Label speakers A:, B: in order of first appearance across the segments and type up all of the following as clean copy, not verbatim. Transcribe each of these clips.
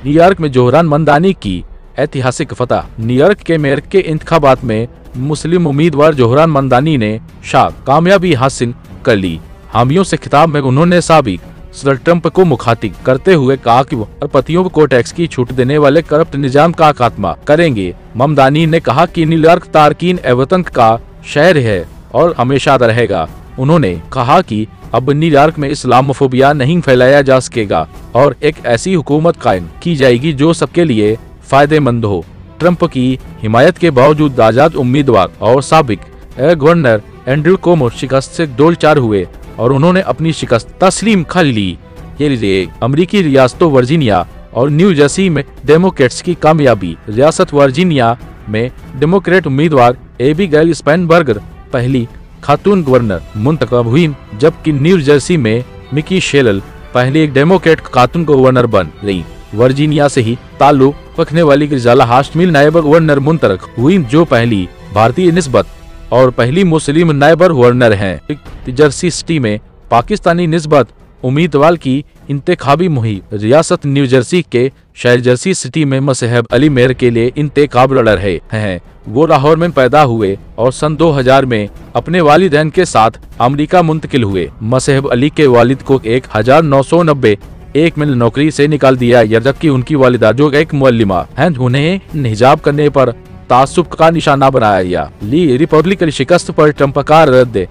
A: New York में Zohran Mamdani की ऐतिहासिक फतह। न्यूयॉर्क के मेयर के इंतखाबात में मुस्लिम उम्मीदवार जोहरान ममदानी ने कामयाबी हासिल कर ली। हामियों से खिताब में उन्होंने साबिक सदर ट्रंप को मुखातिब करते हुए कहा कि वो अरबपतियों को टैक्स की छूट देने वाले करप्ट निजाम का खात्मा करेंगे। ममदानी ने कहा कि न्यूयॉर्क तारकीन ए-वतन का शहर है और हमेशा रहेगा। उन्होंने कहा कि अब न्यूयॉर्क में इस्लामोफोबिया नहीं फैलाया जा सकेगा और एक ऐसी हुकूमत कायम की जाएगी जो सबके लिए फायदेमंद हो। ट्रंप की हिमायत के बावजूद आजाद उम्मीदवार और साबिक गवर्नर एंड्रू कुओमो शिकस्त से डोल-चार हुए और उन्होंने अपनी शिकस्त तस्लीम कर ली। ये लिए अमेरिकी रियासतों वर्जीनिया और न्यू जर्सी में डेमोक्रेट्स की कामयाबी। रियासत वर्जीनिया में डेमोक्रेट उम्मीदवार एबिगेल स्पेनबर्गर पहली खातून गवर्नर मुंतखब हुई, जबकि न्यू जर्सी में मिकी शेलल पहली एक डेमोक्रेट खातून गवर्नर बन गई। वर्जीनिया से ही ताल्लुक रखने वाली गिरजाला हाशमी नायब गवर्नर मुंतखब हुई, जो पहली भारतीय निस्बत और पहली मुस्लिम नायब गवर्नर हैं। जर्सी सिटी में पाकिस्तानी निस्बत उम्मीदवार की इंतखाबी मुहिम। रियासत न्यू जर्सी के शहर जर्सी सिटी में मसहब अली मेयर के लिए इंतखाब लड़ रहे हैं। वो लाहौर में पैदा हुए और सन 2000 में अपने वालिदैन के साथ अमेरिका मुंतकिल हुए। मसहब अली के वालिद को 1991 में नौकरी से निकाल दिया, जबकि उनकी वालिदा जो एक मुअल्लिमा हैं उन्हें हिजाब करने पर तासुब का निशाना बनाया। ली रिपब्लिकन शिकस्त पर ट्रंप का रद्द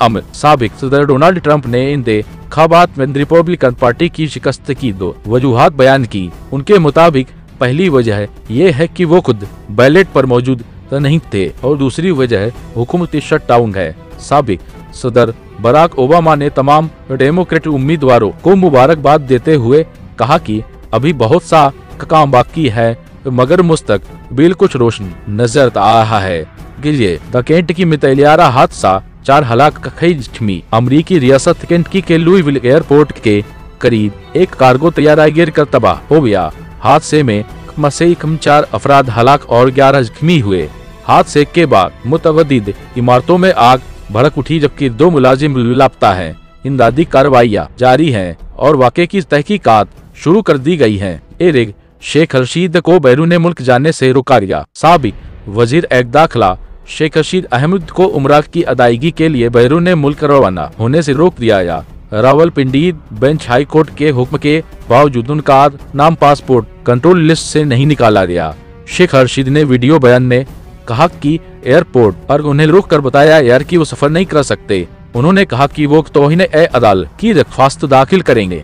A: अमल। साबिक सदर डोनाल्ड ट्रंप ने इंतखाबात में रिपब्लिकन पार्टी की शिकस्त की 2 वजूहात बयान की। उनके मुताबिक पहली वजह ये है कि वो खुद बैलेट पर मौजूद नहीं थे और दूसरी वजह हुकूमती शटडाउन है। साबिक सदर बराक ओबामा ने तमाम डेमोक्रेट उम्मीदवारों को मुबारकबाद देते हुए कहा कि अभी बहुत सा काम बाकी है, मगर मुस्तकबिल कुछ रोशन नजर आ रहा है। द केंटकी में तैयारा हादसा, 4 हलाक जख्मी। अमरीकी रियासत केंटकी के लुईविल एयरपोर्ट के करीब एक कार्गो तैयारा गिर कर तबाह हो गया। हादसे में कम से कम 4 अफराद हलाक और 11 जख्मी हुए। हादसे के बाद मुतअद्दिद इमारतों में आग भड़क उठी, जबकि 2 मुलाजिम लापता हैं। इमदादी कार्रवाइयाँ जारी हैं और वाक़े की तहकीकात शुरू कर दी गई हैं। एरिक शेख रशीद को बैरून मुल्क जाने से रोका गया। साबिक वजीर दाखिला शेख रशीद अहमद को उम्रा की अदायगी के लिए बैरून मुल्क रवाना होने से रोक दिया गया। रावलपिंडी बेंच हाई कोर्ट के हुक्म के बावजूद उनका नाम पासपोर्ट कंट्रोल लिस्ट से नहीं निकाला गया। शेख रशीद ने वीडियो बयान में कहा कि एयरपोर्ट पर उन्हें रोक कर बताया यार कि वो सफर नहीं कर सकते। उन्होंने कहा कि वो तौहीन-ए-अदालत की दरख्वास्त दाखिल करेंगे।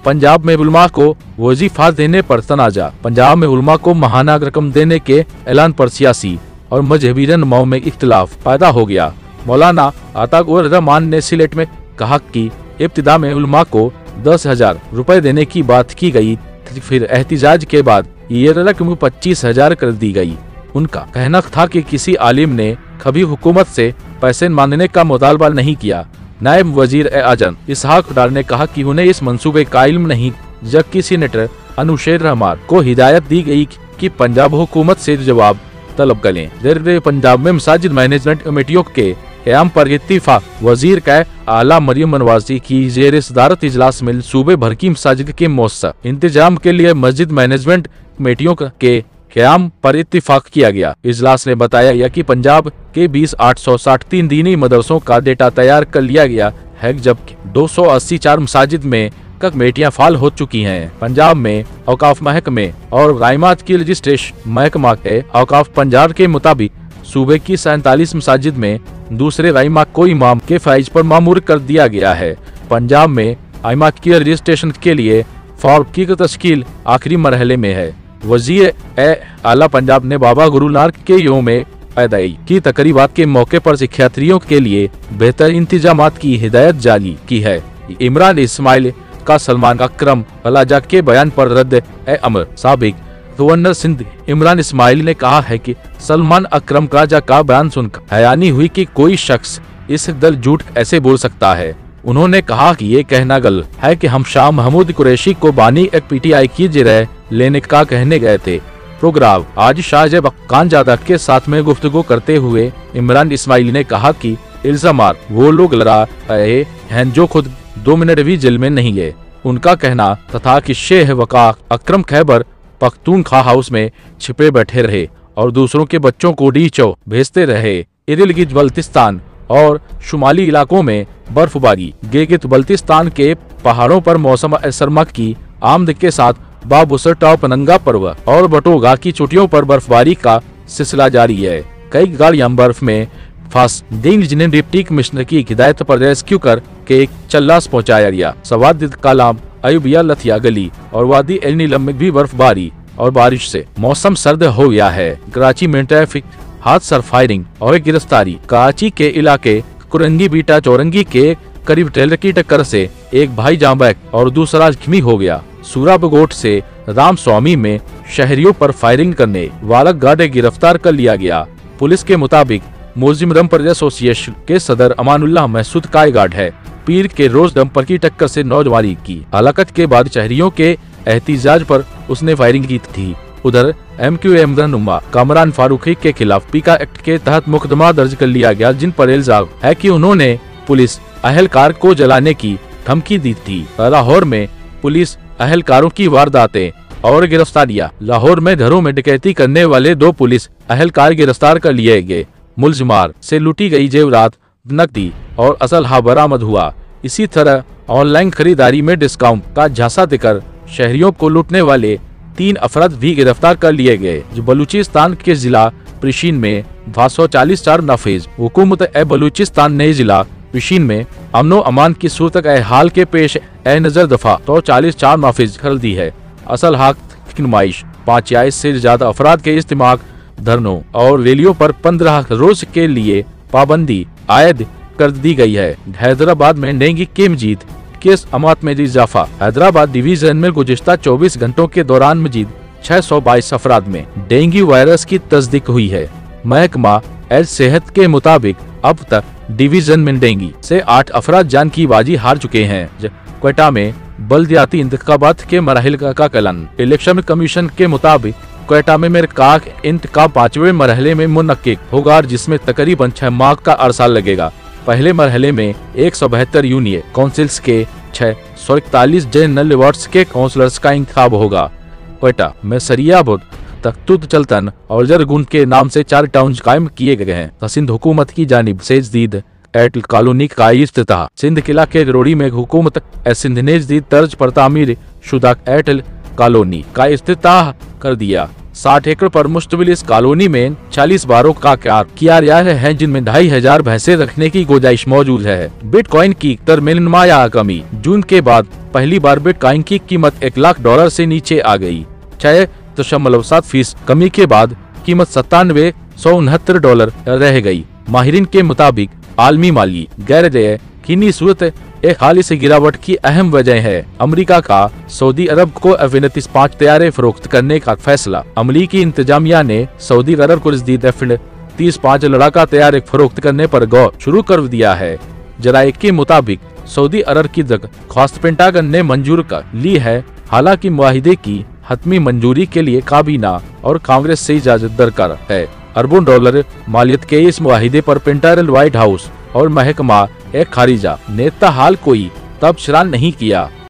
A: पंजाब में उलमा को वजीफा देने पर तनाजा। पंजाब में उलमा को माहाना रकम देने के ऐलान पर सियासी और मजहबी रहनुमाओं में इख्तिलाफ पैदा हो गया। मौलाना अताक उर रहमान ने सिलेट में कहा कि इब्तिदा में उलमा को 10,000 रुपए देने की बात की गई, फिर एहतिजाज के बाद ये रकम 25,000 कर दी गई। उनका कहना था कि किसी आलिम ने कभी हुकूमत से पैसे मांगने का मुतालबा नहीं किया। नायब वजीर आजम इसहाक डार ने कहा कि उन्हें इस मंसूबे का इल्म नहीं, जबकि सीनेटर अनुशेर रहमान को हिदायत दी गई कि पंजाब हुकूमत से जवाब तलब करें। पंजाब में मसाजिद मैनेजमेंट कमेटियों के क़याम पर इत्तिफाक। वजीर का आला मरियम नवाजी की ज़ेर सदारत इजलास में सूबे भर की मसाजिद के मौसम इंतजाम के लिए मस्जिद मैनेजमेंट कमेटियों के क़याम पर इत्तिफाक किया गया। इजलास ने बताया कि पंजाब के 20,863 दीनी मदरसों का डेटा तैयार कर लिया गया है, जबकि 284 मसाजिद में कमेटियां फाल हो चुकी हैं। पंजाब में औकाफ महकमे और राइमात की रजिस्ट्रेशन महकमा के औकाफ पंजाब के मुताबिक सूबे की 47 मसाजिद में दूसरे राइमा को इमाम के फैज पर मामूर कर दिया गया है। पंजाब में आइमा की रजिस्ट्रेशन के लिए फॉर्म की तश्कील आखिरी मरहले में है। वज़ीर आला पंजाब ने बाबा गुरु नानक के योम पैदाई की तकरीबात के मौके पर सिखयात्रियों के लिए बेहतर इंतजामात की हिदायत जारी की है। इमरान इस्माइल का सलमान अकरम अलाजा के बयान पर रद्द अमल। साबिक गवर्नर सिंध इमरान इस्माइल ने कहा है कि सलमान अकरम राजा का बयान सुनकर हैरानी हुई कि कोई शख्स इस दल झूठ ऐसे बोल सकता है। उन्होंने कहा कि ये कहना गलत है कि हम शाह महमूद कुरैशी को बानी एक पीटीआई की जगह लेने का कहने गए थे। प्रोग्राम आज शाहजेब खानजादा के साथ में गुफ्तगू करते हुए इमरान इस्माइल ने कहा कि इल्जामात वो लोग लड़ा रहे हैं जो खुद 2 मिनट भी जेल में नहीं गए। उनका कहना था कि शेख वका अकरम खैबर पख्तूनख्वा हाउस में छिपे बैठे रहे और दूसरों के बच्चों को डीचो भेजते रहे। इदलिब बल्तिस्तान और शुमाली इलाकों में बर्फबारी। गिलगित बल्तिस्तान के पहाड़ों पर मौसम सरमा की आमद के साथ बाबुसर टॉप नंगा पर्व और बटोगा की चोटियों पर बर्फबारी का सिलसिला जारी है। कई गाड़ियां बर्फ में फंस गईं, जिन्हें डिप्टी कमिश्नर की हिदायत पर रेस्क्यू कर के एक चल्लास पहुंचाया गया। सवाद कालाम, अयुबिया, लथिया गली और वादी एल नीलम में भी बर्फबारी और बारिश से मौसम सर्द हो गया है। कराची में ट्रैफिक हादसा, फायरिंग और गिरफ्तारी। कराची के इलाके कुरंगी बीटा चौरंगी के करीब ट्रेलर की टक्कर से एक भाई जान बहक और दूसरा जख्मी हो गया। सूराबगोट से राम स्वामी में शहरियों पर फायरिंग करने वाला गार्ड गिरफ्तार कर लिया गया। पुलिस के मुताबिक मुलजिम डंपर एसोसिएशन के सदर अमानुल्लाह महसूद का गार्ड है। पीर के रोज डंपर की टक्कर से नौजवानी की हलाकत के बाद शहरियों के एहतिजाज पर उसने फायरिंग की थी। उधर MQM रहनुमा कामरान फारूकी के खिलाफ पीका एक्ट के तहत मुकदमा दर्ज कर लिया गया, जिन पर इल्जाम है कि उन्होंने पुलिस अहलकार को जलाने की धमकी दी थी। लाहौर में पुलिस अहलकारों की वारदातें और गिरफ्तारियां। लाहौर में घरों में डकैती करने वाले 2 पुलिस अहलकार गिरफ्तार कर लिए गए। मुलजिमार से लूटी गई जेवरात, नकदी और असलहा बरामद हुआ। इसी तरह ऑनलाइन खरीदारी में डिस्काउंट का झांसा देकर शहरियों को लूटने वाले 3 अफराद भी गिरफ्तार कर लिए गए। जो बलूचिस्तान के जिला पिशीन में 244 नाफिज। हुकूमत बलूचिस्तान ने जिला पिशीन में अमनो अमान की सूरत हाल के पेश नजर दफा 244 नाफिज कर दी है। असल हक की नुमाइश 5 या इससे ज्यादा अफराद के इस्तेमाल, धरनों और रैलियों पर 15 रोज के लिए पाबंदी आयद कर दी गई है। हैदराबाद में डेंगू की मजीद केस अमात में इजाफा। हैदराबाद डिवीजन में गुज़िश्ता 24 घंटों के दौरान मजीद 622 अफराद में डेंगू वायरस की तस्दीक हुई है। महकमा सेहत के मुताबिक अब तक डिवीजन में डेंगू से 8 अफराद जान की बाजी हार चुके हैं। क्वेटा में बल्दियाती इंतखाबात के मराहिल का कलन। इलेक्शन कमीशन के मुताबिक क्वेटा में मेरकाक इंतखाब 5वें मरहले में मुनक्किद होगा, जिसमें तकरीबन 6 माह का अरसा लगेगा। पहले मरहले में 172 यूनियन काउंसिल्स के 641 जनरल वार्ड्स के काउंसलर्स का इंतखाब होगा। क्वेटा में सरियाबुद, तख्तुत चलतन और जरगुन के नाम से 4 टाउन कायम किए गए हैं। सिंध हुकूमत की जानिब से जदीद एयरटेल कॉलोनी का इफ्तिताह। सिंध किला के रोड़ी में हुकूमत सिंध ने जदीद तर्ज पर तामीर शुदा एयरटेल कॉलोनी का इफ्तिताह कर दिया। 60 एकड़ पर मुश्तमिल इस कॉलोनी में 40 बारों का कार्य किया गया है, जिनमें 2500 भैंसे रखने की गुंजाइश मौजूद है। बिटकॉइन की दर में नुमाया कमी। जून के बाद पहली बार बिटकॉइन की कीमत $1,00,000 से नीचे आ गई। 6.7% कमी के बाद कीमत $97,169 रह गई। माहिरीन के मुताबिक आलमी माली गैर यकीनी सूरत एक हाल से गिरावट की अहम वजह है अमेरिका का सऊदी अरब को F-35 तैयारे फरोख्त करने का फैसला। अमरीकी इंतजामिया ने सऊदी अरब को जदीद F-35 लड़ाका तैयारे फरोख्त करने पर गौर शुरू कर दिया है। जराये के मुताबिक सऊदी अरब की दरख्वास्त पेंटागन ने मंजूर कर ली है। हालांकि मुआहिदे की हतमी मंजूरी के लिए काबीना और कांग्रेस से इजाजत दरकार है। अरबों डॉलर मालियत के इस मुआहिदे पर पेंटागन, व्हाइट हाउस और महकमा खारिजा ने ताहाल कोई तबसरा नहीं किया।